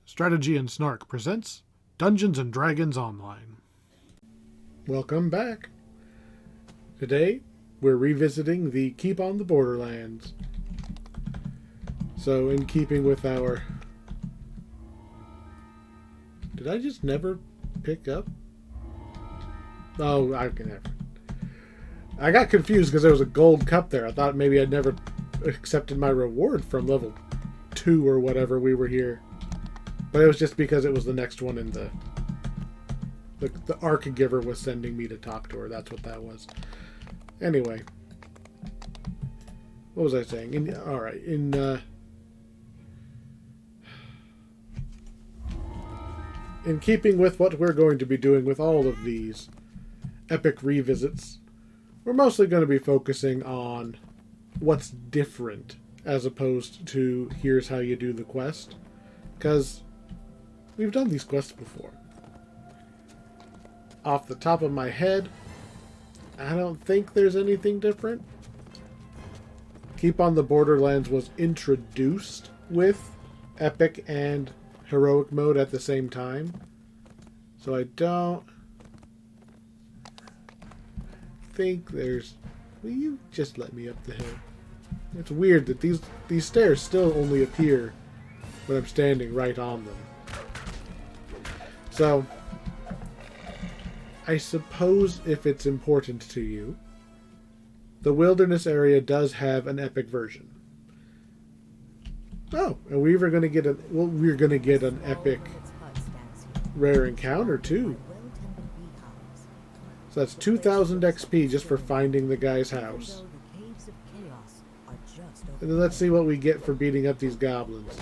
Strategy and Snark presents Dungeons and Dragons Online. Welcome back. Today, we're revisiting the Keep on the Borderlands. So, in keeping with our... Did I just never pick up? Oh, I can never. I got confused because there was a gold cup there. I thought maybe I'd never accepted my reward from level 2 or whatever we were here. But it was just because it was the next one in the Arc Giver was sending me to talk to her. That's what that was. Anyway. What was I saying? In keeping with what we're going to be doing with all of these epic revisits, we're mostly going to be focusing on what's different as opposed to here's how you do the quest. Because we've done these quests before. Off the top of my head, I don't think there's anything different. Keep on the Borderlands was introduced with Epic and Heroic mode at the same time. So I don't think there's... Will you just let me up the hill? It's weird that these stairs still only appear when I'm standing right on them. So, I suppose if it's important to you, the wilderness area does have an epic version. Oh, and we're going to get an epic rare encounter too. So that's 2,000 XP just for finding the guy's house. And then let's see what we get for beating up these goblins.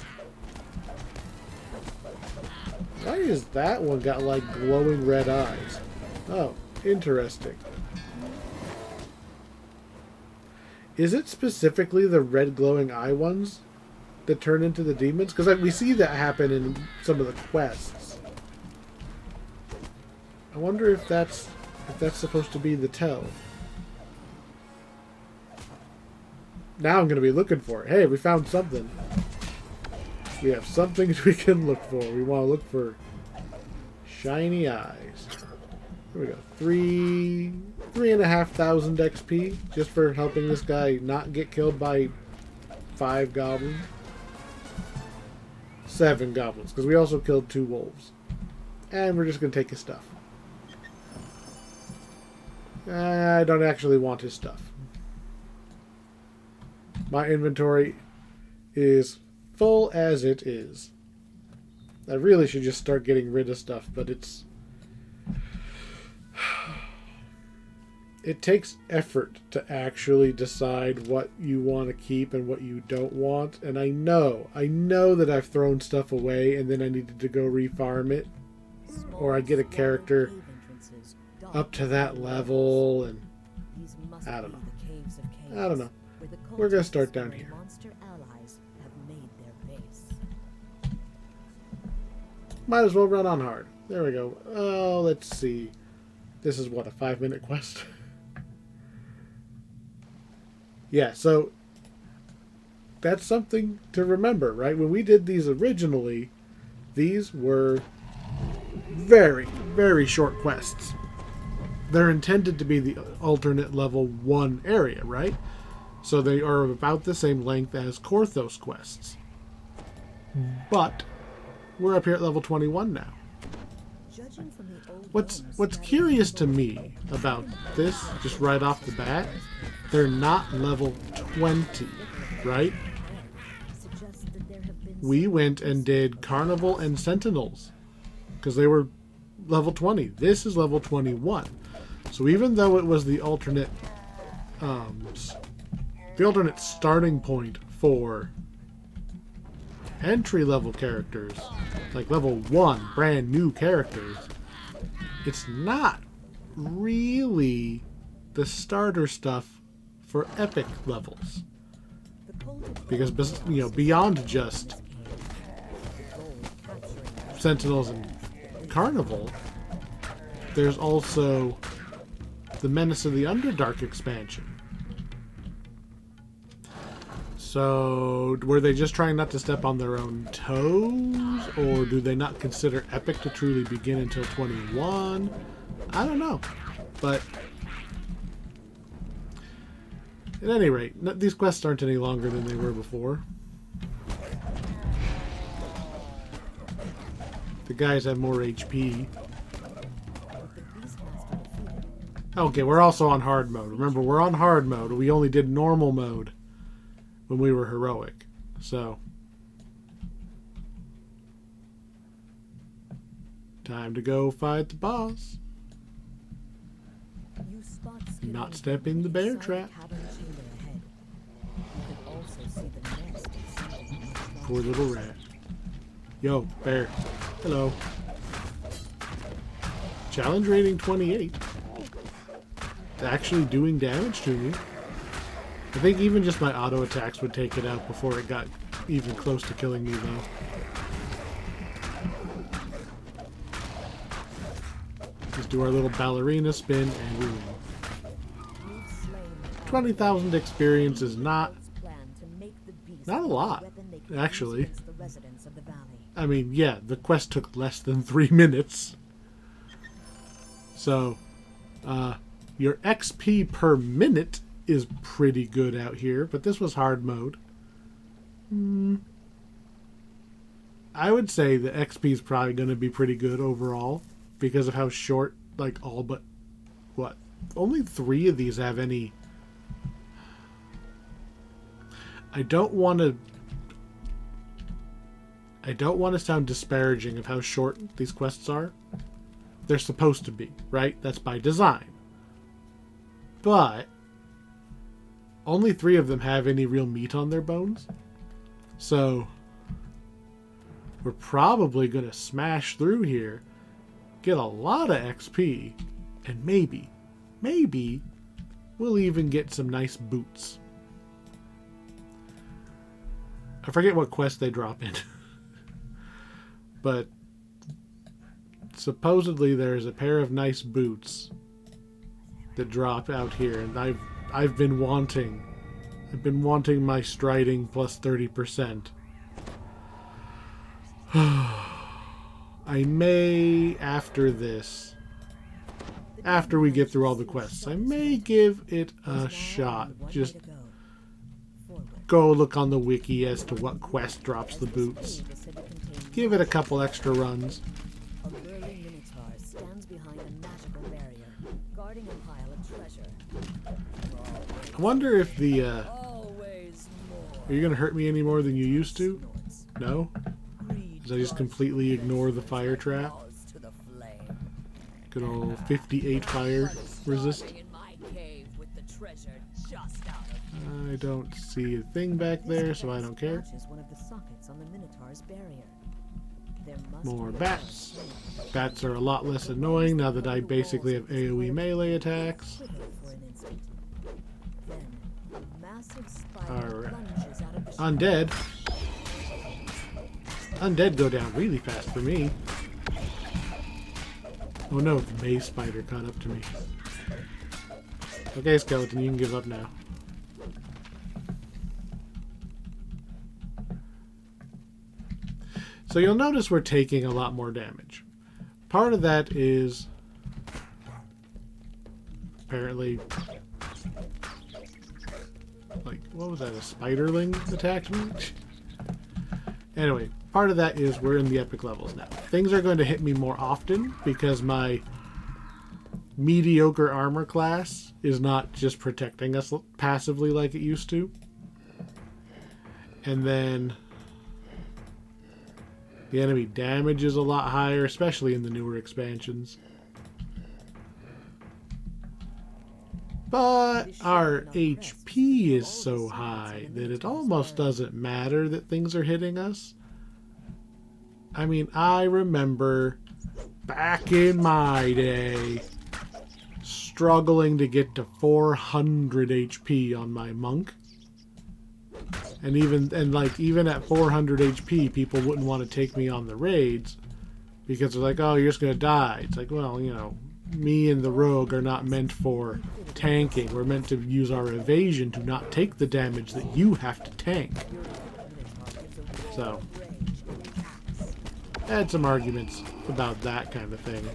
Why is that one got like glowing red eyes? Oh, interesting. Is it specifically the red glowing eye ones that turn into the demons? Because we see that happen in some of the quests. I wonder if that's supposed to be the tell. Now I'm going to be looking for it. Hey, we found something. We have something we can look for. We want to look for shiny eyes. Here we go. 3,500 XP just for helping this guy not get killed by 5 goblins. 7 goblins, because we also killed 2 wolves. And we're just going to take his stuff. I don't actually want his stuff. My inventory is full as it is. I really should just start getting rid of stuff, but it takes effort to actually decide what you want to keep and what you don't want. And I know that I've thrown stuff away and then I needed to go refarm it, or I get a character up to that level, and I don't know. We're going to start down here. Might as well run on hard. There we go. Oh, let's see. This is what, a 5-minute quest? Yeah, so that's something to remember, right? When we did these originally, these were very, very short quests. They're intended to be the alternate level 1 area, right? So they are about the same length as Korthos quests. But we're up here at level 21 now. What's curious to me about this, just right off the bat, they're not level 20, right? We went and did Carnival and Sentinels because they were level 20. This is level 21. So even though it was the alternate starting point for entry-level characters, like level 1, brand new characters, it's not really the starter stuff for epic levels. Because, beyond just Sentinels and Carnival, there's also the Menace of the Underdark expansion. So, were they just trying not to step on their own toes? Or do they not consider Epic to truly begin until 21? I don't know. But, at any rate, these quests aren't any longer than they were before. The guys have more HP. Okay, we're also on hard mode. Remember, we're on hard mode. We only did normal mode when we were heroic. So, time to go fight the boss. Not step in the bear trap. Poor little rat. Yo, bear. Hello. Challenge rating 28. It's actually doing damage to me. I think even just my auto attacks would take it out before it got even close to killing me, though. Just do our little ballerina spin and we win. 20,000 experience is not a lot, actually. I mean, yeah, the quest took less than 3 minutes. So, your XP per minute is pretty good out here, but this was hard mode. I would say the XP is probably going to be pretty good overall because of how short, like, all but, what, only 3 of these have any. I don't want to sound disparaging of how short these quests are. They're supposed to be, right? That's by design. But only 3 of them have any real meat on their bones. So we're probably going to smash through here, get a lot of XP, and maybe we'll even get some nice boots. I forget what quest they drop in. But supposedly there's a pair of nice boots that drop out here, and I've been wanting my striding plus 30%. I may, after this, after we get through all the quests, I may give it a shot. Just go look on the wiki as to what quest drops the boots. Give it a couple extra runs. I wonder if the, are you going to hurt me any more than you used to? No? Because I just completely ignore the fire trap? Good old 58 fire resist. I don't see a thing back there, so I don't care. More bats. Bats are a lot less annoying now that I basically have AoE melee attacks. Alright. Undead. Undead go down really fast for me. Oh no, the maze spider caught up to me. Okay, skeleton, you can give up now. So you'll notice we're taking a lot more damage. Part of that is apparently, like, what was that, a spiderling attacked me? Anyway, part of that is we're in the epic levels now. Things are going to hit me more often because my mediocre armor class is not just protecting us passively like it used to. And then the enemy damage is a lot higher, especially in the newer expansions. But our HP is so high that it almost doesn't matter that things are hitting us. I mean, I remember back in my day struggling to get to 400 HP on my monk. And even at 400 HP, people wouldn't want to take me on the raids because they're like, "Oh, you're just gonna die." It's like, well, you know, me and the rogue are not meant for tanking. We're meant to use our evasion to not take the damage that you have to tank. So, I had some arguments about that kind of thing.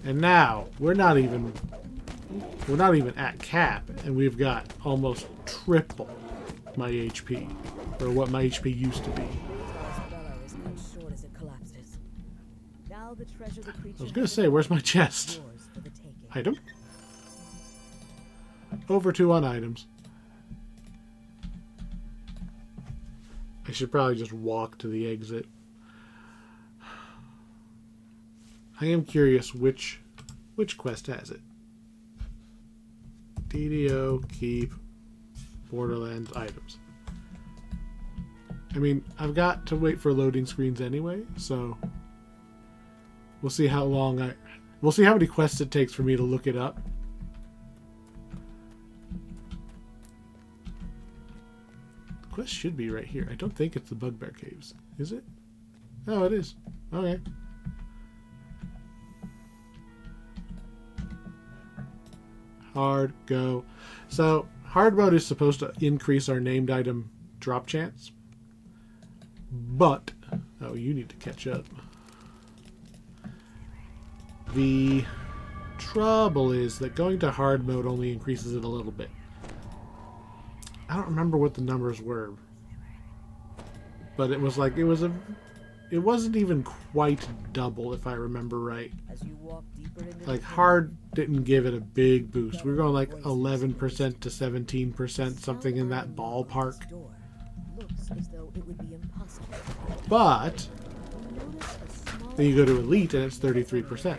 And now, we're not even at cap, and we've got almost triple my HP, or what my HP used to be. I was gonna say, where's my chest? Item? Over 2 on items. I should probably just walk to the exit. I am curious which quest has it. DDO, keep, Borderlands, items. I mean, I've got to wait for loading screens anyway, so we'll see how long we'll see how many quests it takes for me to look it up. The quest should be right here. I don't think it's the Bugbear Caves. Is it? Oh, it is. Okay. Hard, go. So, hard mode is supposed to increase our named item drop chance. But, oh, you need to catch up. The trouble is that going to hard mode only increases it a little bit. I don't remember what the numbers were. But it was like, it wasn't even quite double, if I remember right. Like, hard didn't give it a big boost. We were going like 11% to 17%, something in that ballpark. But then you go to elite and it's 33%.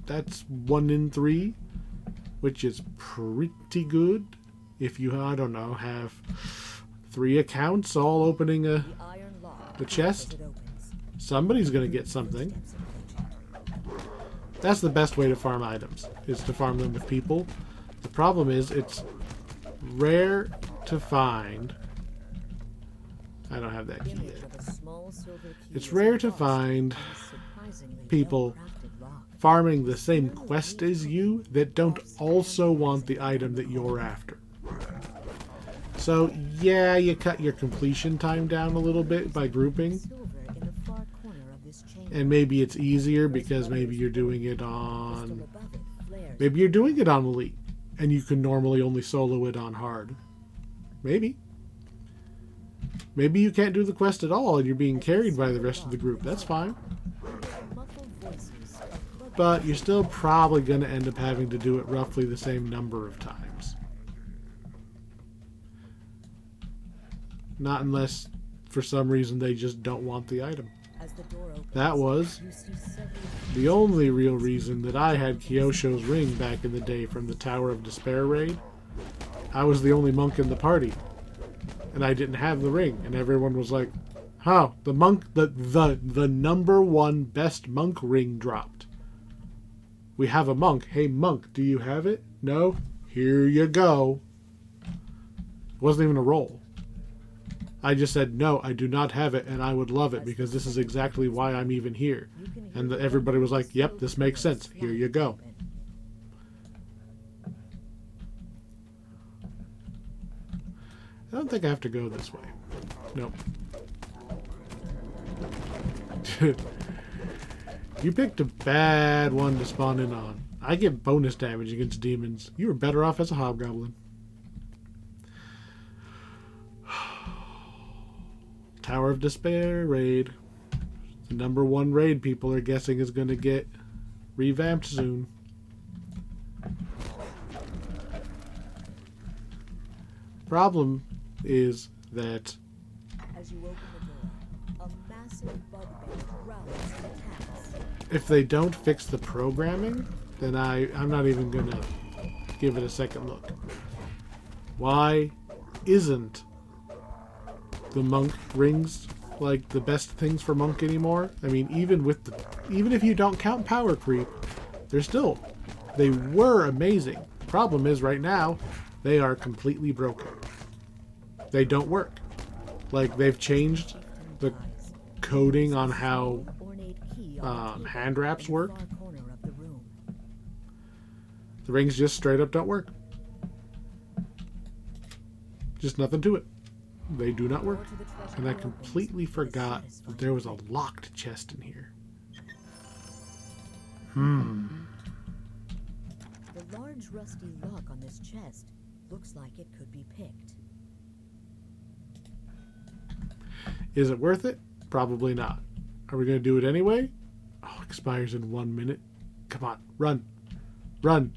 That's 1 in 3, which is pretty good. If you, I don't know, have 3 accounts all opening the chest, somebody's going to get something. That's the best way to farm items, is to farm them with people. The problem is it's rare to find. I don't have that key yet. It's rare to find people farming the same quest as you that don't also want the item that you're after. So, yeah, you cut your completion time down a little bit by grouping. And maybe it's easier because maybe you're doing it on... Maybe you're doing it on elite, and you can normally only solo it on hard. Maybe. Maybe you can't do the quest at all, and you're being carried by the rest of the group. That's fine. But you're still probably going to end up having to do it roughly the same number of times. Not unless, for some reason, they just don't want the item. That was the only real reason that I had Kyosho's ring back in the day from the Tower of Despair raid. I was the only monk in the party, and I didn't have the ring, and everyone was like, "How? The monk, the number 1 best monk ring dropped. We have a monk. Hey, monk, do you have it? No? Here you go." It wasn't even a roll. I just said, no, I do not have it, and I would love it, because this is exactly why I'm even here. And everybody was like, yep, this makes sense. Here you go. I don't think I have to go this way. Nope. You picked a bad one to spawn in on. I get bonus damage against demons. You were better off as a hobgoblin. Tower of Despair raid. The number 1 raid people are guessing is going to get revamped soon. Problem is that if they don't fix the programming, then I'm not even going to give it a second look. Why isn't the monk rings like the best things for monk anymore? I mean, even if you don't count power creep, they were amazing. The problem is right now they are completely broken. They don't work. Like, they've changed the coding on how hand wraps work. The rings just straight up don't work. Just nothing to it. They do not work. And I completely forgot that there was a locked chest in here. The large rusty lock on this chest looks like it could be picked. Is it worth it? Probably not. Are we going to do it anyway? Oh, expires in 1 minute. Come on, run. Run.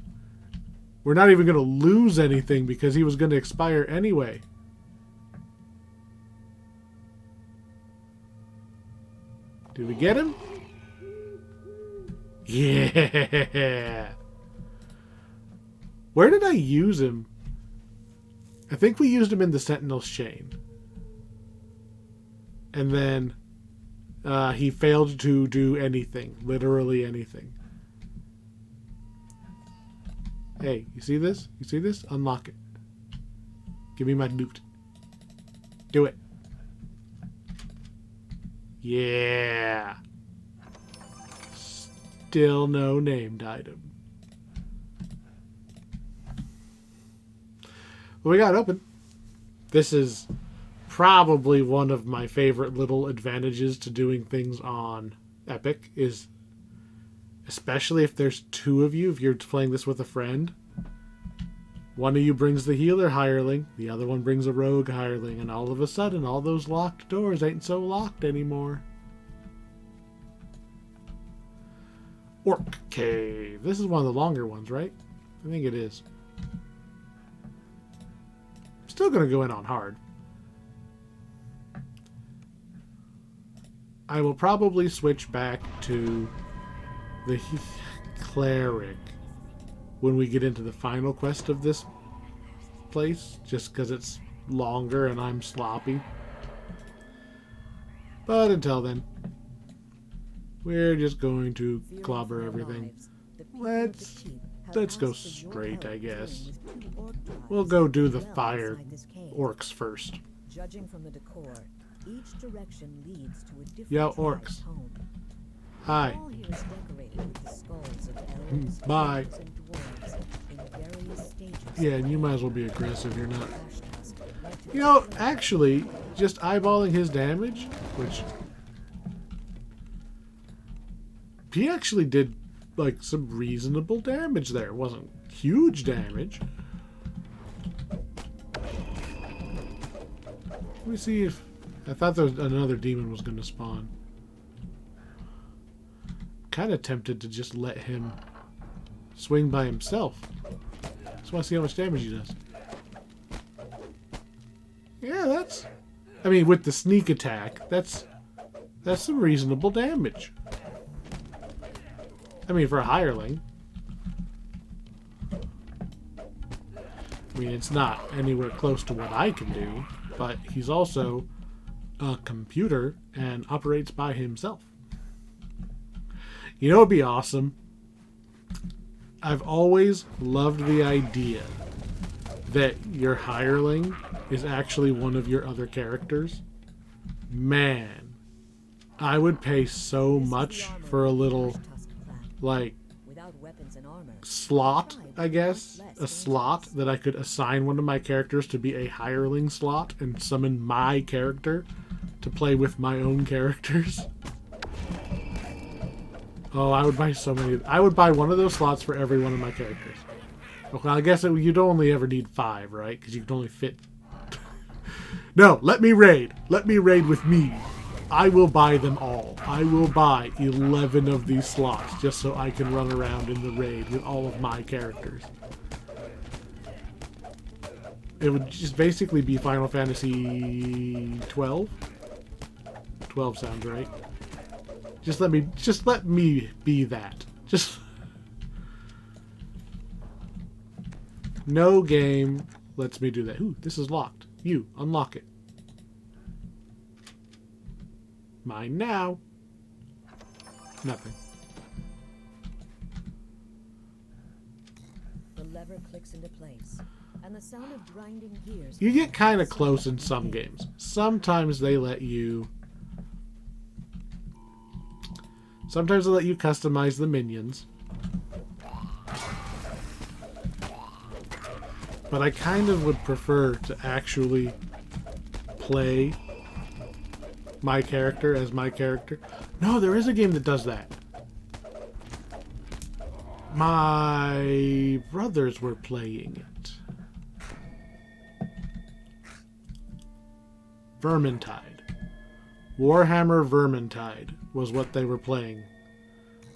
We're not even going to lose anything because he was going to expire anyway. Did we get him? Yeah. Where did I use him? I think we used him in the Sentinel's Chain. And then he failed to do anything. Literally anything. Hey, you see this? You see this? Unlock it. Give me my loot. Do it. Yeah. Still no named item. Well, we got it open. This is probably one of my favorite little advantages to doing things on Epic, is especially if there's two of you, if you're playing this with a friend. One of you brings the healer hireling, the other one brings a rogue hireling, and all of a sudden all those locked doors ain't so locked anymore. Orc Cave. This is one of the longer ones, right? I think it is. Still gonna go in on hard. I will probably switch back to the cleric when we get into the final quest of this place, just because it's longer and I'm sloppy. But until then, we're just going to clobber everything. Let's go straight, I guess. We'll go do the fire orcs first. Judging from the decor, each direction leads to a different Yo, orcs. home. Hi. All here is decorated with the skulls of elves, Bye. dwarves, and dwarves in various stages. Yeah, and you might as well be aggressive. You're not. You know, actually, just eyeballing his damage, which he actually did, like, some reasonable damage there. It wasn't huge damage. Let me see if... I thought there was another demon was going to spawn. Kind of tempted to just let him swing by himself. Just want to see how much damage he does. Yeah, that's... I mean, with the sneak attack, that's some reasonable damage. I mean, for a hireling. I mean, it's not anywhere close to what I can do, but he's also a computer and operates by himself. You know what would be awesome? I've always loved the idea that your hireling is actually one of your other characters. Man, I would pay so much for a little, like, slot, I guess. A slot that I could assign one of my characters to be a hireling slot and summon my character to play with my own characters. Oh, I would buy so many. I would buy one of those slots for every one of my characters. Okay, I guess you'd only ever need 5, right? Because you can only fit... No, let me raid. Let me raid with me. I will buy them all. I will buy 11 of these slots just so I can run around in the raid with all of my characters. It would just basically be Final Fantasy 12. 12 sounds right. Just let me be that. Just no game lets me do that. Ooh, this is locked. You unlock it. Mine now. Nothing. The lever clicks into place, and the sound of grinding gears. You get kind of close in some games. Sometimes they let you Sometimes they let you customize the minions. But I kind of would prefer to actually play my character as my character. No, there is a game that does that. My brothers were playing it. Vermintide. Warhammer Vermintide was what they were playing.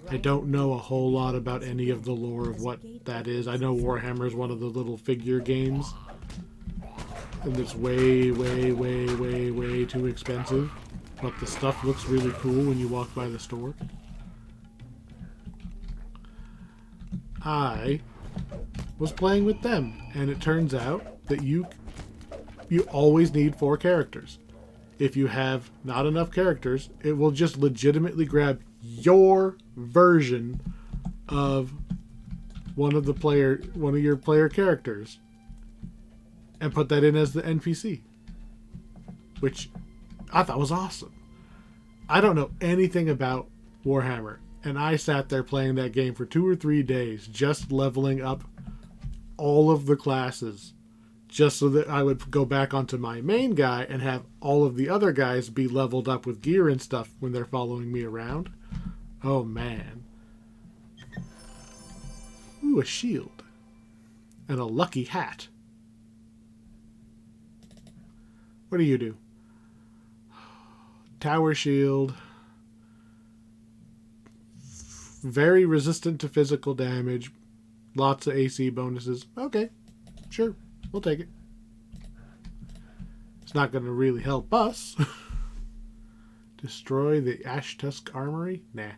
I don't know a whole lot about any of the lore of what that is. I know Warhammer is one of the little figure games. And it's way, way, way, way, way too expensive. But the stuff looks really cool when you walk by the store. I was playing with them, and it turns out that you always need 4 characters. If you have not enough characters, it will just legitimately grab your version of one of your player characters and put that in as the NPC, which I thought was awesome. I don't know anything about Warhammer, and I sat there playing that game for 2 or 3 days, just leveling up all of the classes, just so that I would go back onto my main guy and have all of the other guys be leveled up with gear and stuff when they're following me around. Oh, man. Ooh, a shield. And a lucky hat. What do you do? Tower shield. Very resistant to physical damage. Lots of AC bonuses. Okay, sure. We'll take it. It's not going to really help us. Destroy the Ash Tusk Armory? Nah.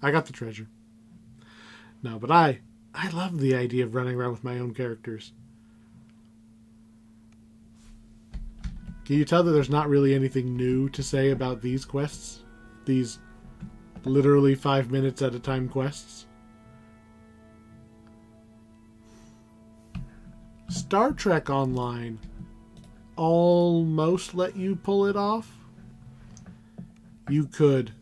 I got the treasure. No, but I love the idea of running around with my own characters. Can you tell that there's not really anything new to say about these quests? These literally 5 minutes at a time quests? Star Trek Online almost let you pull it off. You could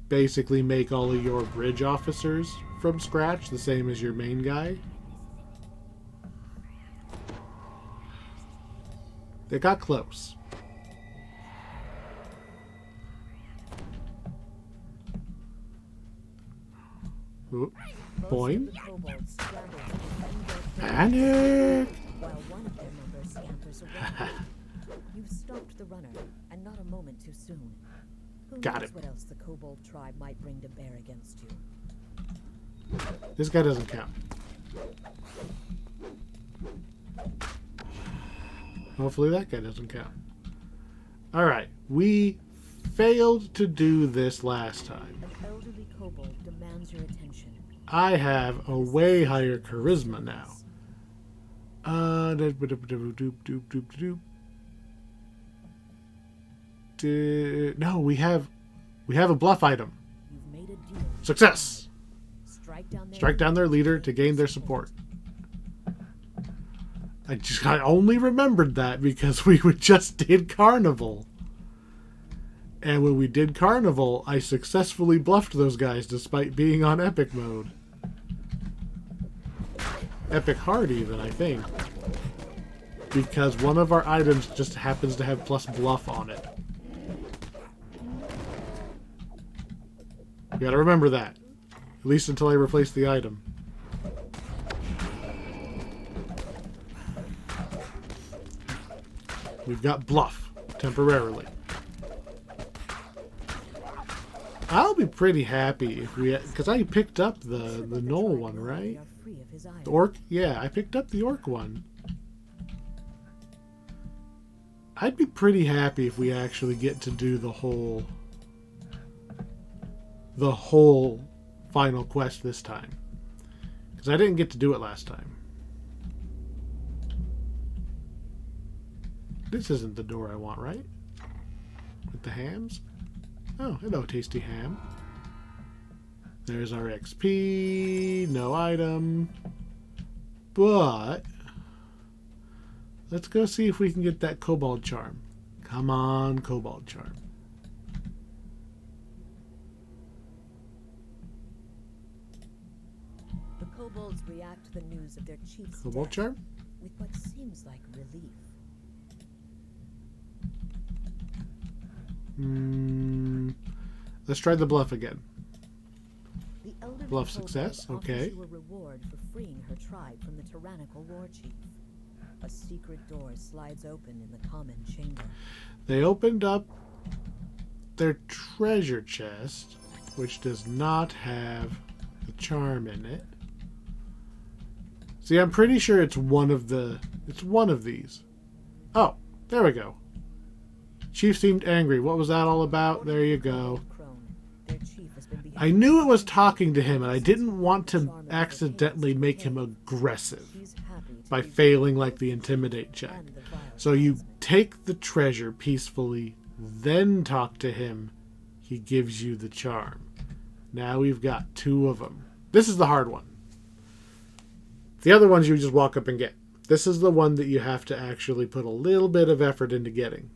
basically make all of your bridge officers from scratch, the same as your main guy. They got close. Oop. Boing. Panic! While one of their members scampers away. You've stopped the runner, and not a moment too soon. Who Got knows it. what else the kobold tribe might bring to bear against you? This guy doesn't count. Hopefully that guy doesn't count. Alright, we failed to do this last time. An elderly kobold demands your attention. I have a way higher charisma now. No, we have a bluff item. You've made a deal. Success! Strike down their leader to gain their support. I only remembered that because we just did Carnival. And when we did Carnival, I successfully bluffed those guys despite being on Epic mode. Epic hard even, I think. Because one of our items just happens to have plus bluff on it. You gotta remember that. At least until I replace the item. We've got bluff, temporarily. I'll be pretty happy if we... Because I picked up the Knoll one, right? The Orc? Yeah, I picked up the Orc one. I'd be pretty happy if we actually get to do the whole final quest this time. Because I didn't get to do it last time. This isn't the door I want, right? With the hams? Oh, hello, tasty ham. There's our XP. No item. But let's go see if we can get that Kobold Charm. Come on, Kobold Charm. kobolds react to the news of their chief's Cobalt death charm? with what seems like relief. Let's try the bluff again. The elderly Bluff kobold success, offers okay. you a reward for freeing her tribe from the tyrannical war chief. A secret door slides open in the common chamber. They opened up their treasure chest, which does not have the charm in it. See, I'm pretty sure it's one of these. Oh, there we go. Chief seemed angry. What was that all about? There you go. I knew it was talking to him, and I didn't want to accidentally make him aggressive by failing like the intimidate check. So you take the treasure peacefully, then talk to him. He gives you the charm. Now we've got 2 of them. This is the hard one. The other ones you just walk up and get. This is the one that you have to actually put a little bit of effort into getting.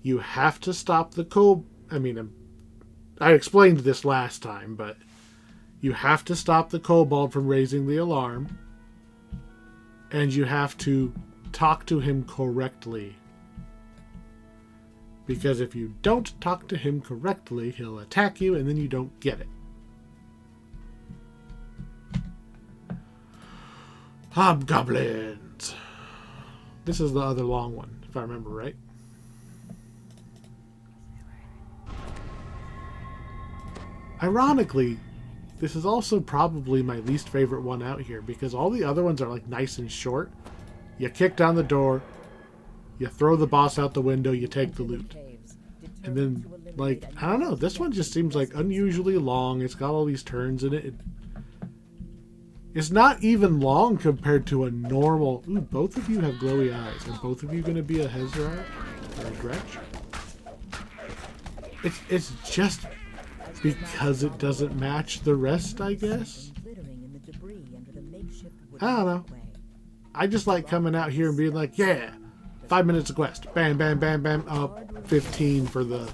You have to stop the I explained this last time, but you have to stop the kobold from raising the alarm, and you have to talk to him correctly. Because if you don't talk to him correctly, he'll attack you, and then you don't get it. Hobgoblins! This is the other long one, if I remember right. Ironically, this is also probably my least favorite one out here because all the other ones are like nice and short. You kick down the door, you throw the boss out the window, you take the loot. And then, like, I don't know, this one just seems like unusually long. It's got all these turns in it. It's not even long compared to a normal... Ooh, both of you have glowy eyes. Are both of you going to be a Hezrar or a Gretch? It's just... because it doesn't match the rest, I guess? I don't know. I just like coming out here and being like, yeah, 5 minutes of quest. Bam, bam, bam, bam. Oh, 15 for the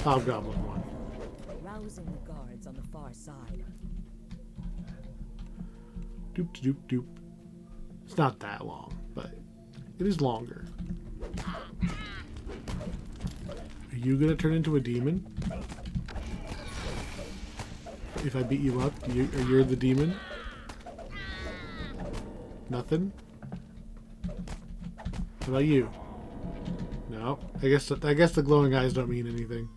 Hobgoblin one. Rousing the guards on the far side. Doop, doop, doop. It's not that long, but it is longer. Are you going to turn into a demon? If I beat you up, you're the demon? Nothing? How about you? No. I guess the glowing eyes don't mean anything.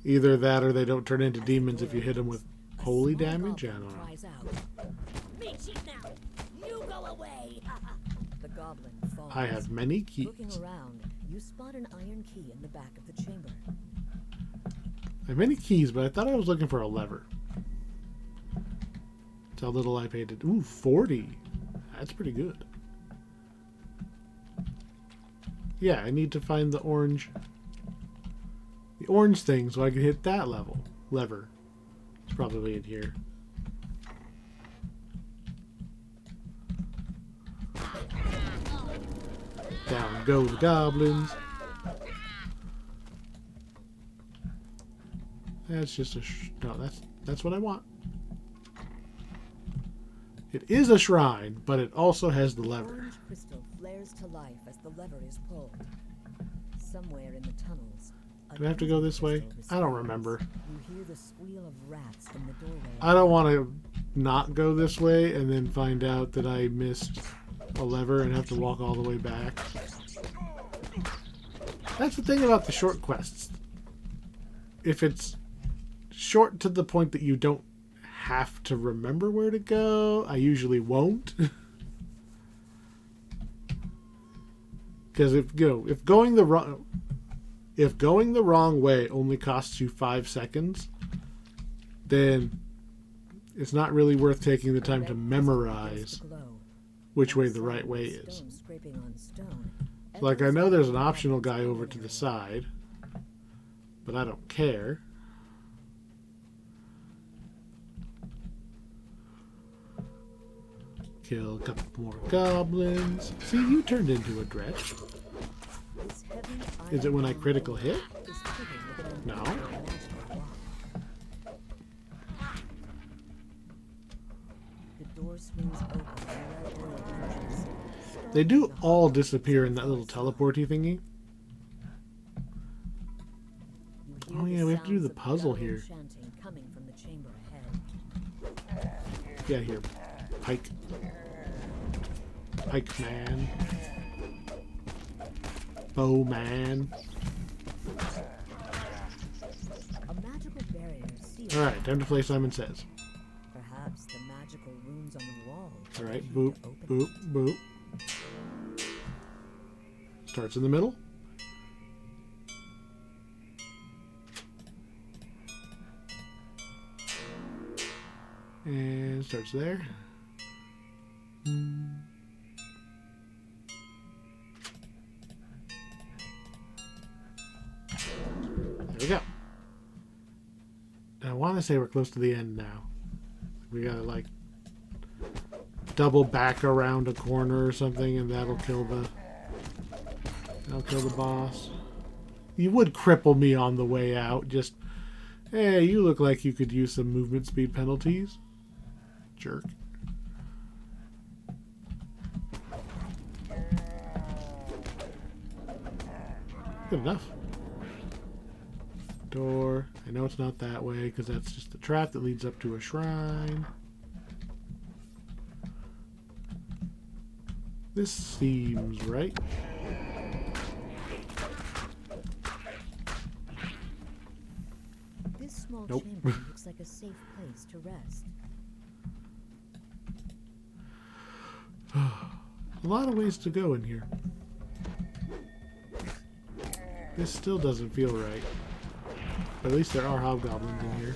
Either that or they don't turn into demons if you hit them with holy damage? I don't know. I have many keys. Looking around, you spot an iron key in the back of the chamber. I have many keys, but I thought I was looking for a lever. That's how little I paid it. Ooh, 40. That's pretty good. Yeah, I need to find the orange thing so I can hit that lever. It's probably in here. Down go the goblins. That's just a... no, that's what I want. It is a shrine, but it also has the lever. Orange crystal flares to life as the lever is pulled. Somewhere in the tunnels. Do I have to go this way? I don't remember. You hear the squeal of rats from the doorway. I don't want to not go this way and then find out that I missed a lever and have to walk all the way back. That's the thing about the short quests. If it's short to the point that you don't have to remember where to go, I usually won't. Because if going the wrong way only costs you 5 seconds, then it's not really worth taking the time to memorize which way the right way is. Like, I know there's an optional guy over to the side, but I don't care. Kill a couple more goblins. See, you turned into a Dretch. Is it when I critical hit? No. They do all disappear in that little teleporty thingy. Oh yeah, we have to do the puzzle here. Yeah, here. Pike. Pike man. Bow man. Alright, time to play Simon Says. Perhaps the magical runes on the wall. Alright, boop, boop, boop. Starts in the middle. And starts there. There we go. I want to say we're close to the end now. We gotta like double back around a corner or something, and that'll kill the boss. You would cripple me on the way out. Just, hey, you look like you could use some movement speed penalties. Jerk. Good enough. Door. I know it's not that way because that's just the trap that leads up to a shrine. This seems right. This small Nope. chamber looks like a safe place to rest. A lot of ways to go in here. This still doesn't feel right. But at least there are hobgoblins in here.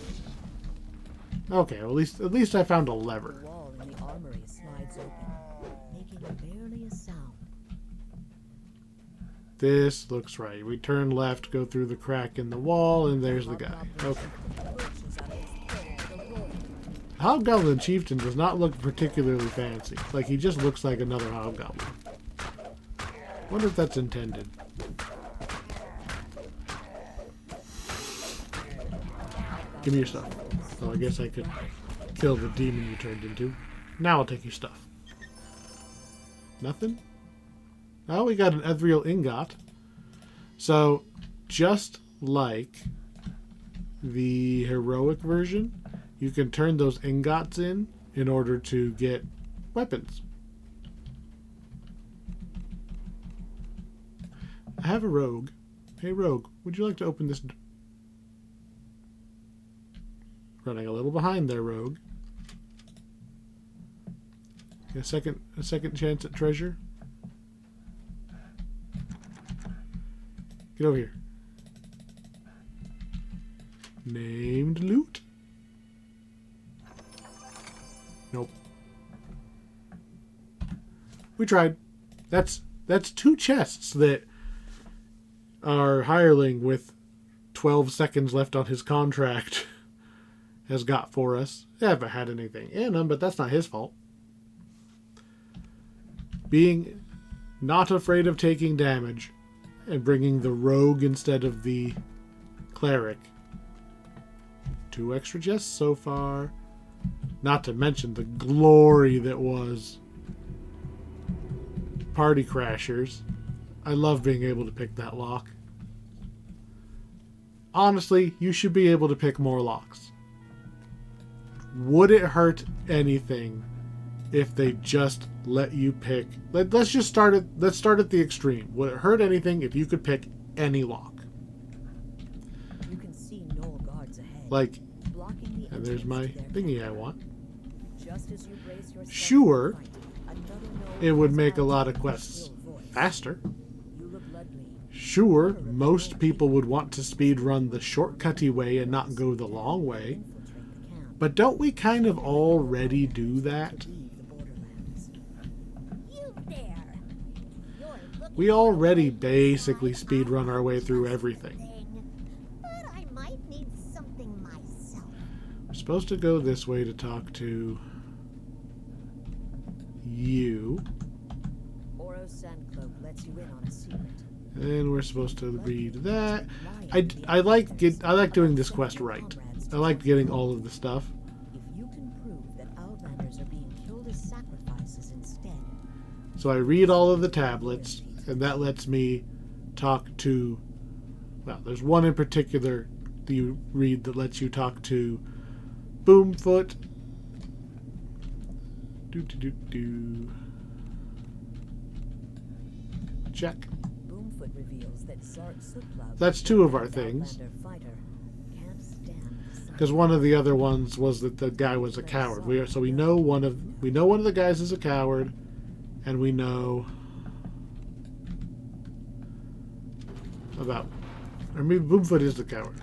Okay, well, at least I found a lever. The wall in the armory slides open, making barely a sound. This looks right. We turn left, go through the crack in the wall, and there's the guy. Okay. Hobgoblin Chieftain does not look particularly fancy. Like, he just looks like another hobgoblin. Wonder if that's intended. Give me your stuff. So I guess I could kill the demon you turned into. Now I'll take your stuff. Nothing? Oh, we got an ethereal ingot. So, just like the heroic version, you can turn those ingots in order to get weapons. I have a rogue. Hey, rogue, would you like to open this door? Running a little behind there, rogue. A second chance at treasure. Get over here. Named loot. Nope. We tried. That's 2 chests that our hireling with 12 seconds left on his contract has got for us. They haven't had anything in them, but that's not his fault. Being not afraid of taking damage and bringing the rogue instead of the cleric. 2 extra chests so far. Not to mention the glory that was Party Crashers. I love being able to pick that lock. Honestly, you should be able to pick more locks. Would it hurt anything if they just let you pick? Let's start at the extreme. Would it hurt anything if you could pick any lock? You can see Knoll guards ahead. Like, Blocking the and there's my entrance to their thingy camp. I want. Just as you brace yourself Sure, to fight, another Knoll it would has make a out lot of his quests shrill voice. faster. You look bloodly. Sure, most people would want to speed run the shortcutty way and not go the long way. Infiltrate the camp. But don't we kind of already do that? Leave the Borderlands. You there. You're looking We already basically speed run our way through everything. but I might need something myself. We're supposed to go this way to talk to you. Oro's Sandcloak lets you in on a secret. And we're supposed to read that. I like doing this quest right. I like getting all of the stuff. If you can prove that Outlanders are being killed as sacrifices instead, So I read all of the tablets, and that lets me talk to... Well, there's one in particular that you read that lets you talk to Boomfoot. Check. Boomfoot reveals that Zart Suplov, That's two of our things. Because one of the other ones was that the guy was a coward. So we know one of the guys is a coward, and we know about, or maybe Boomfoot is the coward.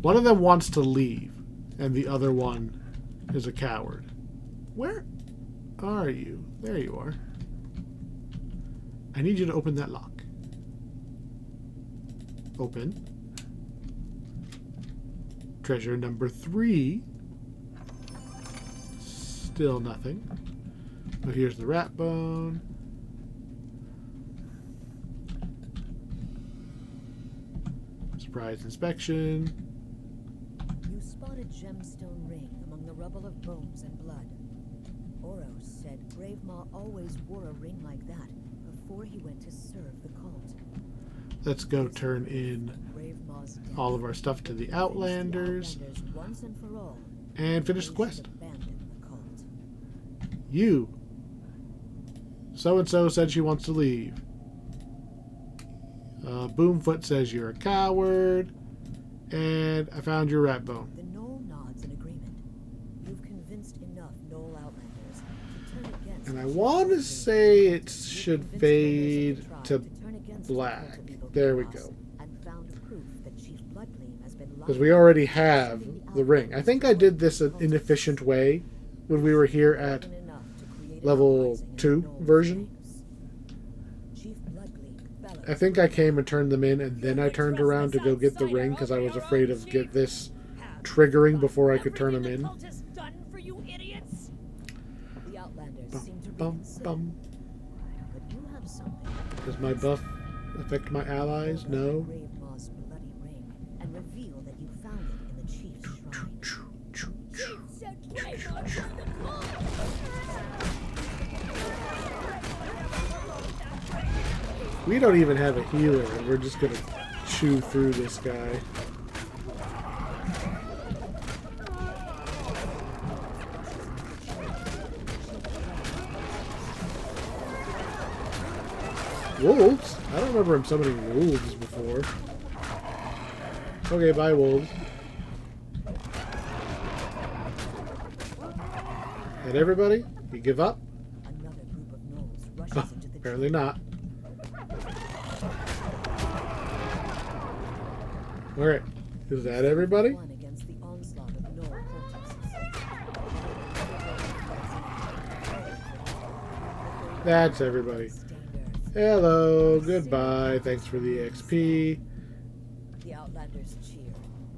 One of them wants to leave, and the other one is a coward. Where are you? There you are. I need you to open that lock. Open. Treasure number 3. Still nothing. But here's the rat bone. Surprise inspection. You spot a gemstone ring among the rubble of bones and blood. Oros said Gravemaw always wore a ring like that before he went to serve the cult. Let's go turn in all of our stuff to the Outlanders once and for all, and finish the quest. abandon the cult. You. So-and-so said she wants to leave. Boomfoot says you're a coward. And I found your rat bone. The Knoll nods in agreement. You've convinced enough Knoll Outlanders to turn against... And I want to say it should fade to black. There we go. Because we already have the ring. I think I did this an inefficient way when we were here at level 2 version. I think I came and turned them in, and then I turned around to go get the ring because I was afraid of this triggering before I could turn them in. Bum, bum. Does my buff affect my allies? No. We don't even have a healer, and we're just gonna chew through this guy. Wolves? I don't remember him summoning wolves before. Okay, bye, wolves. And everybody? You give up? Oh, apparently not. Alright, is that everybody? That's everybody. Hello, goodbye, thanks for the XP.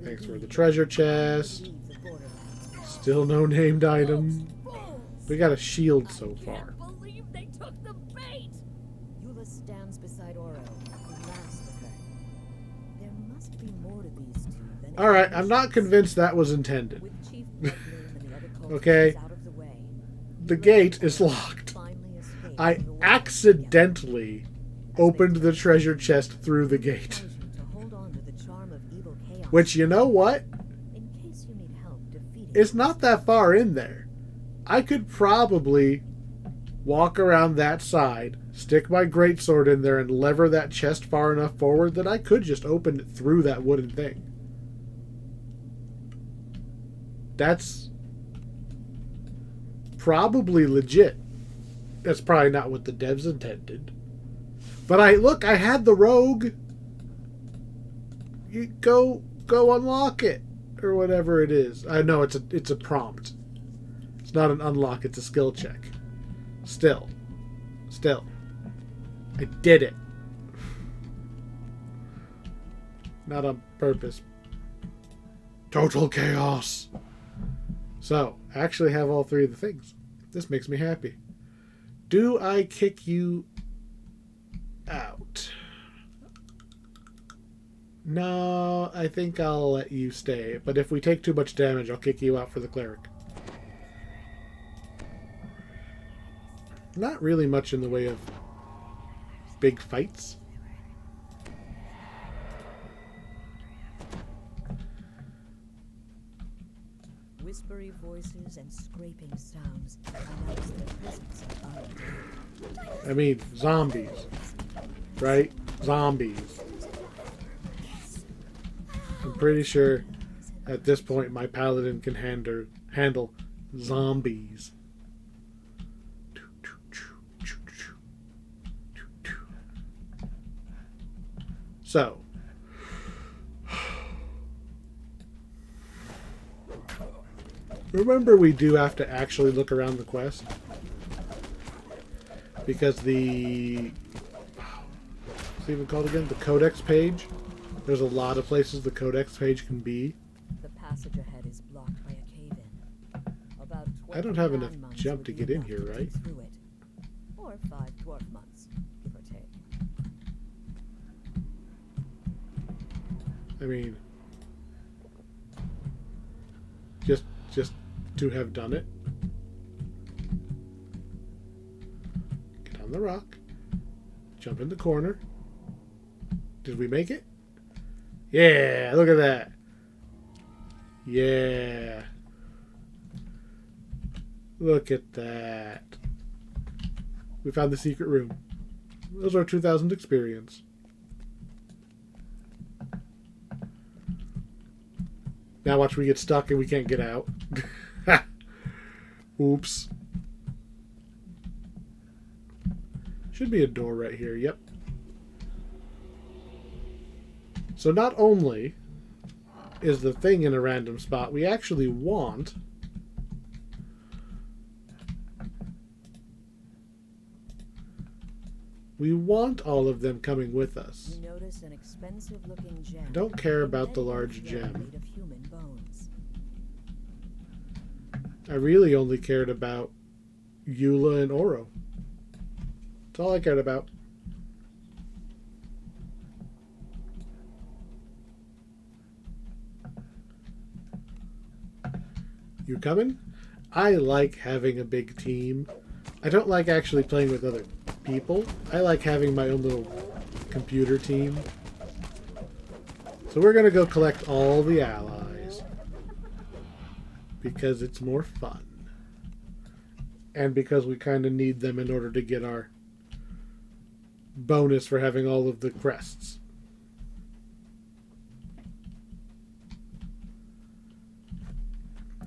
Thanks for the treasure chest. Still no named item. We got a shield so far. Alright, I'm not convinced that was intended. Okay? The gate is locked. I accidentally opened the treasure chest through the gate. Which, you know what? It's not that far in there. I could probably walk around that side, stick my greatsword in there, and lever that chest far enough forward that I could just open it through that wooden thing. That's probably legit. That's probably not what the devs intended. But I had the rogue. You go unlock it. Or whatever it is. I know it's a prompt. It's not an unlock, it's a skill check. Still. I did it. Not on purpose. Total chaos. So, I actually have all 3 of the things. This makes me happy. Do I kick you out? No, I think I'll let you stay. But if we take too much damage, I'll kick you out for the cleric. Not really much in the way of big fights. Whispery voices and scraping sounds announce the presence of undead. I mean, zombies. Right? Zombies. I'm pretty sure at this point my paladin can handle zombies. So, remember we do have to actually look around the quest? Because the... what's it even called again? The codex page? There's a lot of places the codex page can be. The passage ahead is blocked by a cave-in. About I don't have 20 enough man-months jump would to be get in enough here, to right? dig through it. Or 5 dwarf months, give or take. I mean, just to have done it. Get on the rock. Jump in the corner. Did we make it? Yeah, look at that. Yeah. Look at that. We found the secret room. Those are 2,000 experience. Now watch we get stuck and we can't get out. Oops. Should be a door right here. Yep. So not only is the thing in a random spot, we actually want all of them coming with us. You notice an expensive-looking gem. I don't care about the large gem. Made of human bones. I really only cared about Eula and Oro. That's all I cared about. You coming? I like having a big team. I don't like actually playing with other people. I like having my own little computer team. So we're going to go collect all the allies. Because it's more fun. And because we kind of need them in order to get our bonus for having all of the crests.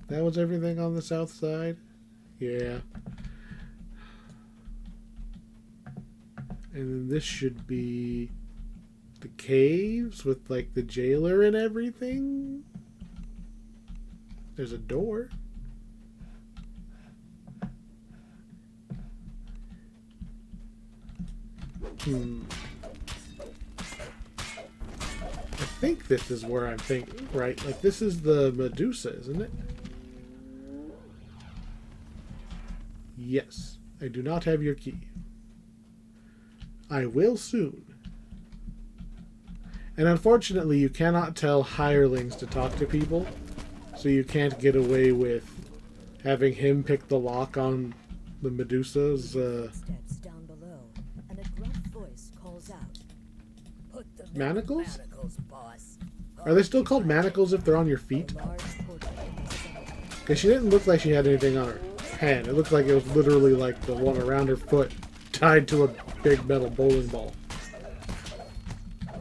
That was everything on the south side? Yeah. And then this should be the caves with like the jailer and everything. There's a door. I think this is where I'm thinking, right? Like this is the Medusa, isn't it? Yes. I do not have your key. I will soon. And unfortunately, you cannot tell hirelings to talk to people, so you can't get away with having him pick the lock on the Medusa's. Steps down below, and a gruff voice calls out. Put the Manacles? manacles, boss. Are they still called manacles if they're on your feet? A large portrait in the center. Because she didn't look like she had anything on her hand. It looked like it was literally like the one around her foot tied to a big metal bowling ball. The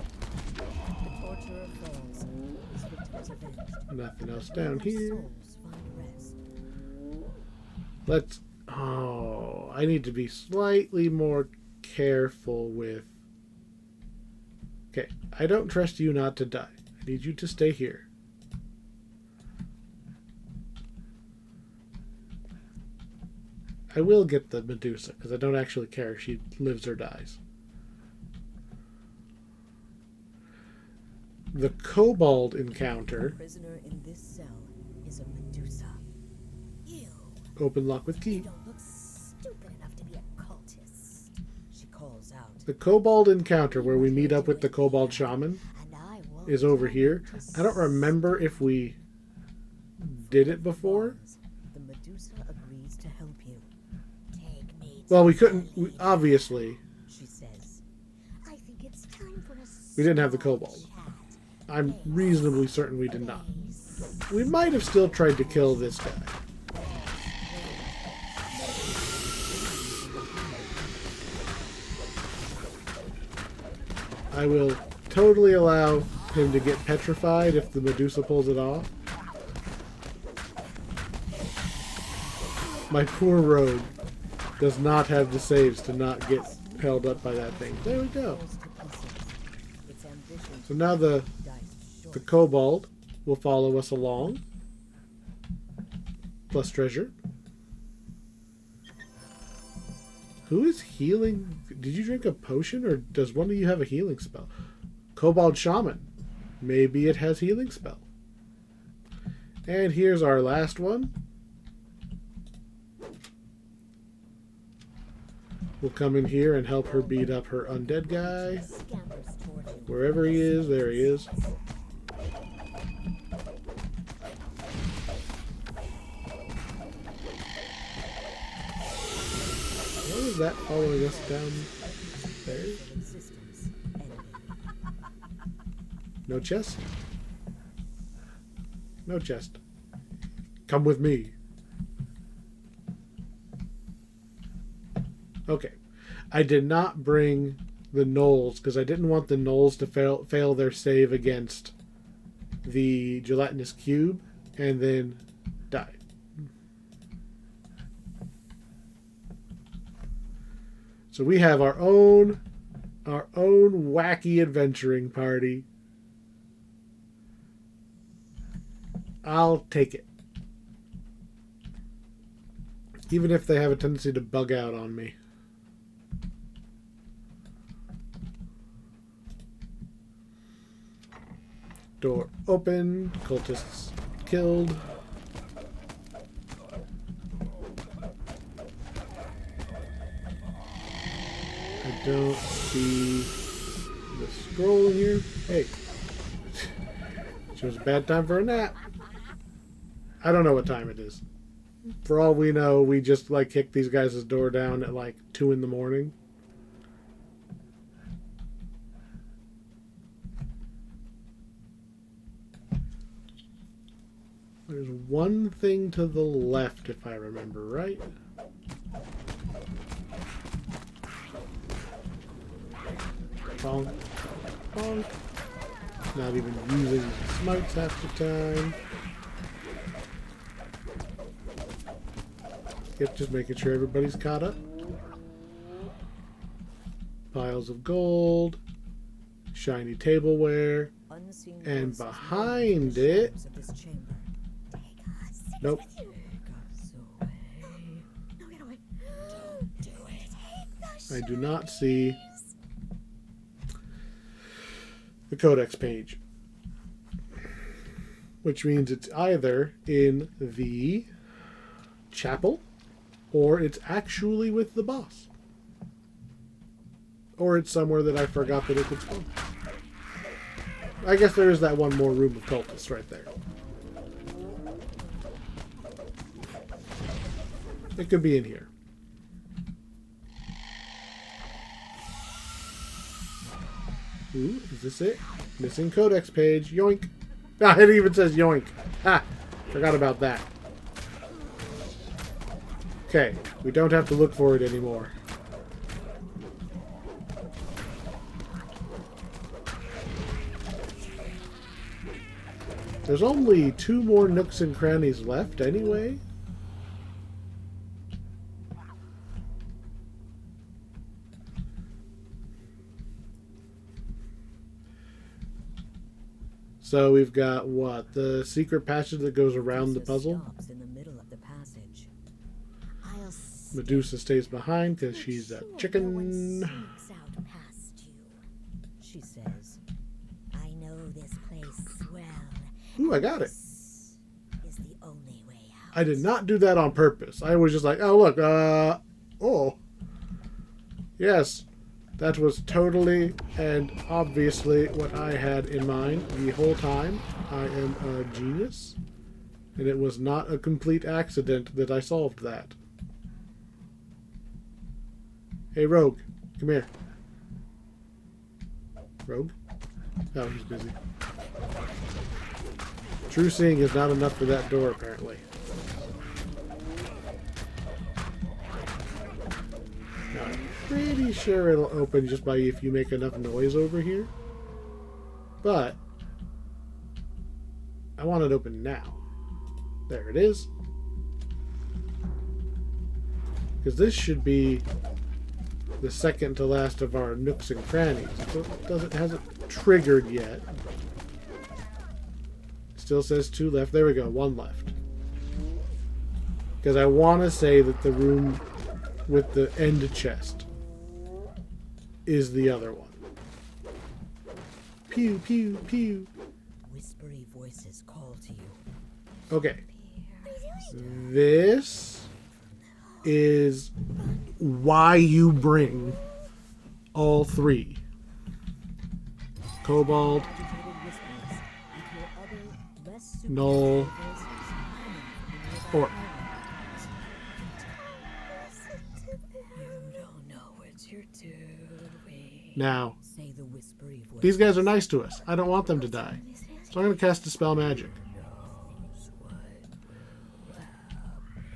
torturer falls. His victims avenged. Nothing else down Their here. souls find rest. Let's... Oh, I need to be slightly more careful with... Okay, I don't trust you not to die. I need you to stay here. I will get the Medusa, because I don't actually care if she lives or dies. The kobold encounter. The prisoner in this cell is a Medusa. You. Open lock with You key. don't look stupid enough to be a cultist. She calls out. The kobold encounter, where we meet up with the kobold shaman, And I won't is over tell here. you to I don't remember if we did it before. The Medusa agrees to help you. Take me to Well, we couldn't, obviously. She says, We didn't have the kobold. I'm reasonably certain we did not. We might have still tried to kill this guy. I will totally allow him to get petrified if the Medusa pulls it off. My poor rogue does not have the saves to not get held up by that thing. There we go. So now the kobold will follow us along. Plus treasure. Who is healing? Did you drink a potion, or does one of you have a healing spell? Kobold Shaman. Maybe it has healing spell. And here's our last one. We'll come in here and help her beat up her undead guy. Wherever he is, there he is. What is that following us down there? No chest? No chest. Come with me. Okay. I did not bring the gnolls because I didn't want the gnolls to fail their save against the gelatinous cube and then die. So we have our own wacky adventuring party. I'll take it. Even if they have a tendency to bug out on me. Door open. Cultists killed. I don't see the scroll in here. Hey. Shows a bad time for a nap. I don't know what time it is. For all we know, we just like kicked these guys' door down at like 2 in the morning. There's one thing to the left, if I remember right. Bonk. Bonk. Not even using smites half the time. Yep, just making sure everybody's caught up. Piles of gold. Shiny tableware. And behind it... Nope. I do not see the codex page. Which means it's either in the chapel or it's actually with the boss. Or it's somewhere that I forgot that it could spawn. I guess there is that one more room of cultists right there. It could be in here. Ooh, is this it? Missing codex page. Yoink. Ah, it even says yoink. Ah, forgot about that. Okay, we don't have to look for it anymore. There's only 2 more nooks and crannies left anyway. So we've got what? The secret passage that goes around the puzzle. In the middle of the passage. Medusa stays behind because she's a chicken. She says, I know this place well. Ooh, I got it. This is the only way out. I did not do that on purpose. I was just like, oh, look, oh. Yes, that was totally and obviously what I had in mind the whole time. I am a genius. And it was not a complete accident that I solved that. Hey, Rogue, come here. Rogue, Oh, he's busy. True seeing is not enough for that door, apparently. Now, I'm pretty sure it'll open just by if you make enough noise over here. But I want it open now. There it is. Because this should be the second to last of our nooks and crannies. It hasn't triggered yet. Still says 2 left. There we go, 1 left. Because I want to say that the room with the end chest is the other one. Pew, pew, pew. Whispery voices call to you. Okay. This is why you bring all 3. Kobold, Null, or now, these guys are nice to us. I don't want them to die. So I'm going to cast Dispel Magic.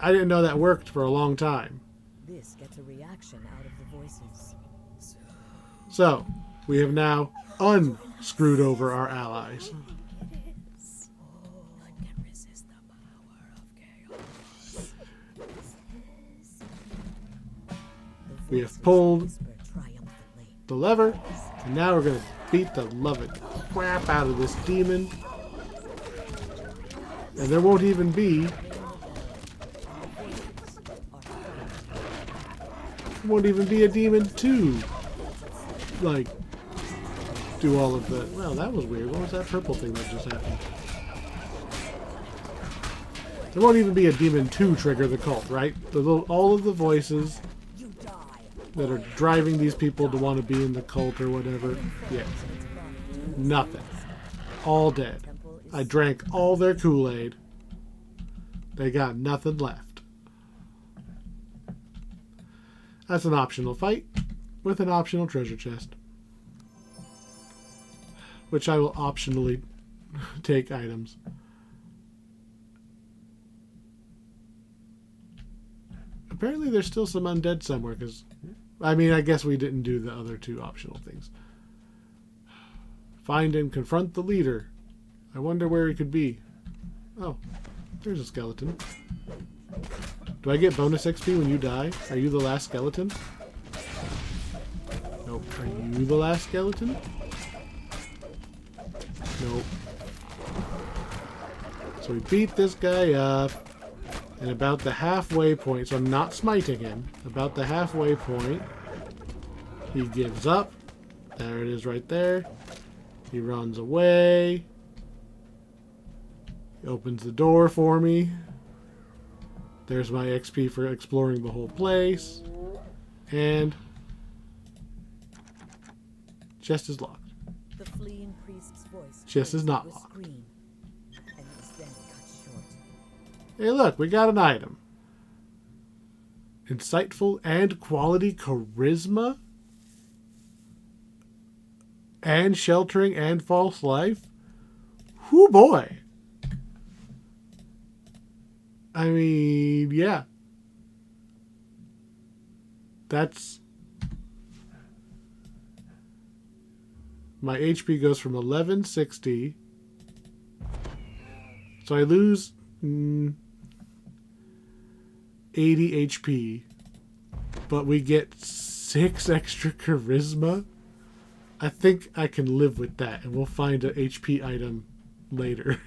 I didn't know that worked for a long time. This gets a reaction out of the voices. So, we have now unscrewed over our allies. We have pulled the lever, and now we're going to beat the loving crap out of this demon. And there won't even be a demon to, like, do all of the... Well, that was weird. What was that purple thing that just happened? There won't even be a demon to trigger the cult, right? All of the voices that are driving these people to want to be in the cult or whatever. Yeah. Nothing. All dead. I drank all their Kool-Aid. They got nothing left. That's an optional fight with an optional treasure chest, which I will optionally take items. Apparently there's still some undead somewhere, because, I mean, I guess we didn't do the other 2 optional things. Find and confront the leader. I wonder where he could be. Oh, there's a skeleton. Do I get bonus XP when you die? Are you the last skeleton? Nope. Are you the last skeleton? Nope. So we beat this guy up. And about the halfway point, so I'm not smiting him, about the halfway point, he gives up. There it is right there. He runs away. He opens the door for me. There's my XP for exploring the whole place. And chest is locked. The fleeing priest's voice Chest is not locked. scream, and was then cut short. Hey, look, we got an item. Insightful and quality charisma? And sheltering and false life? Whoo boy! I mean, yeah. That's... My HP goes from 1160. So I lose 80 HP. But we get 6 extra charisma. I think I can live with that. And we'll find an HP item later.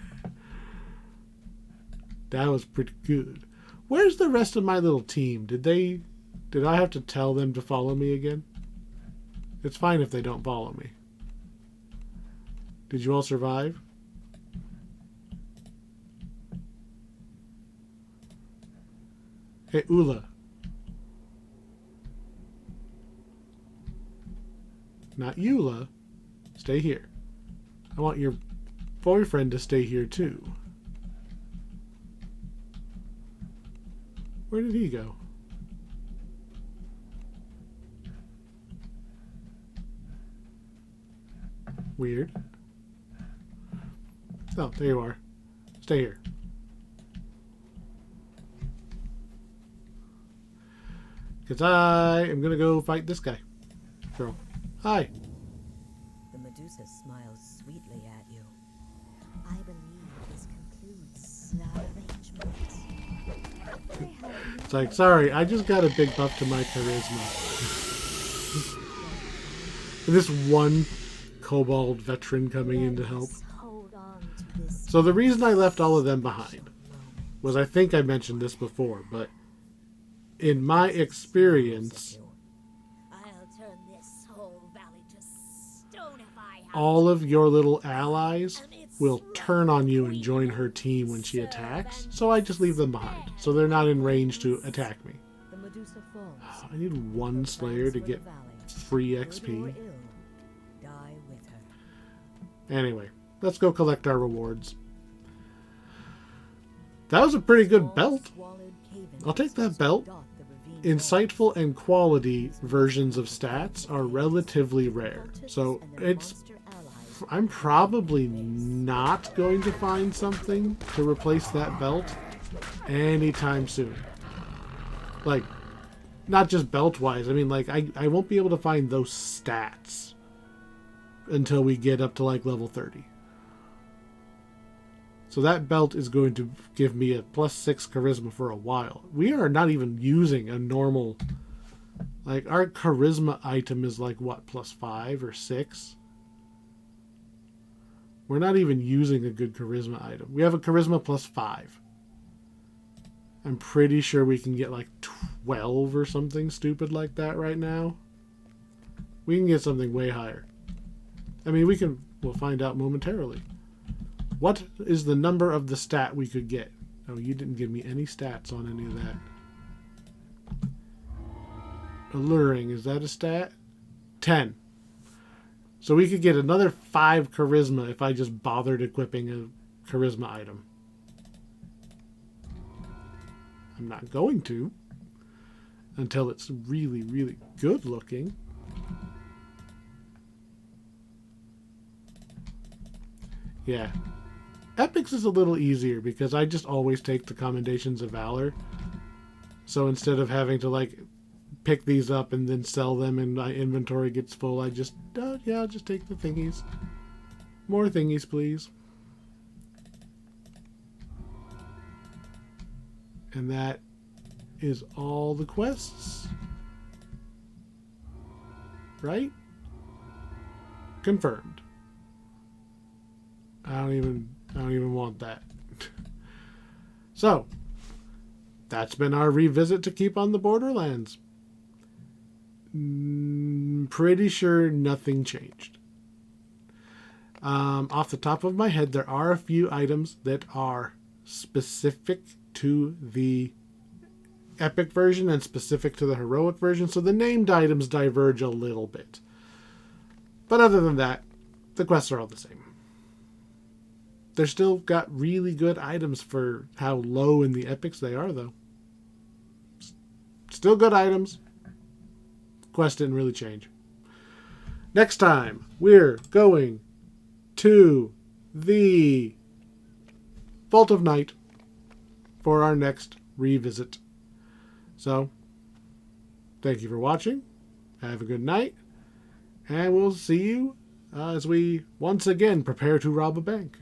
That was pretty good. Where's the rest of my little team? Did I have to tell them to follow me again? It's fine if they don't follow me. Did you all survive? Hey, Ula. Not Eula. Stay here. I want your boyfriend to stay here too. Where did he go? Weird. Oh, there you are. Stay here. Because I am going to go fight this guy. Girl. Hi. The Medusa smiles sweetly at you. I believe this concludes our arrangement. It's like, sorry, I just got a big buff to my charisma. This one kobold veteran coming in to help. Hold on to this. So the reason I left all of them behind was, I think I mentioned this before, but in my experience, I'll turn this whole valley to stone if I have all of your little allies will turn on you and join her team when she attacks, so I just leave them behind, so they're not in range to attack me. The Medusa falls. I need one Slayer to get free Good or XP. ill, die with her. Anyway, let's go collect our rewards. That was a pretty good belt. I'll take that belt. Insightful and quality versions of stats are relatively rare, so I'm probably not going to find something to replace that belt anytime soon. Like, not just belt-wise. I mean, like, I won't be able to find those stats until we get up to, like, level 30. So that belt is going to give me a +6 charisma for a while. We are not even using a normal... Like, our charisma item is like, what, +5 or 6? We're not even using a good charisma item. We have a charisma +5. I'm pretty sure we can get like 12 or something stupid like that right now. We can get something way higher. I mean, we'll find out momentarily. What is the number of the stat we could get? Oh, you didn't give me any stats on any of that. Alluring, is that a stat? 10. So we could get another 5 charisma if I just bothered equipping a charisma item. I'm not going to. Until it's really, really good looking. Yeah. Epics is a little easier because I just always take the Commendations of Valor. So instead of having to like pick these up and then sell them and my inventory gets full, I just, I'll just take the thingies. More thingies, please. And that is all the quests. Right? Confirmed. I don't even want that. So, that's been our revisit to keep on the Borderlands. Pretty sure nothing changed. Off the top of my head, there are a few items that are specific to the epic version and specific to the heroic version, so the named items diverge a little bit. But other than that, the quests are all the same. They're still got really good items for how low in the epics they are, though. Still good items. Quest didn't really change. Next time, we're going to the Vault of Night for our next revisit. So, thank you for watching. Have a good night. And we'll see you as we once again prepare to rob a bank.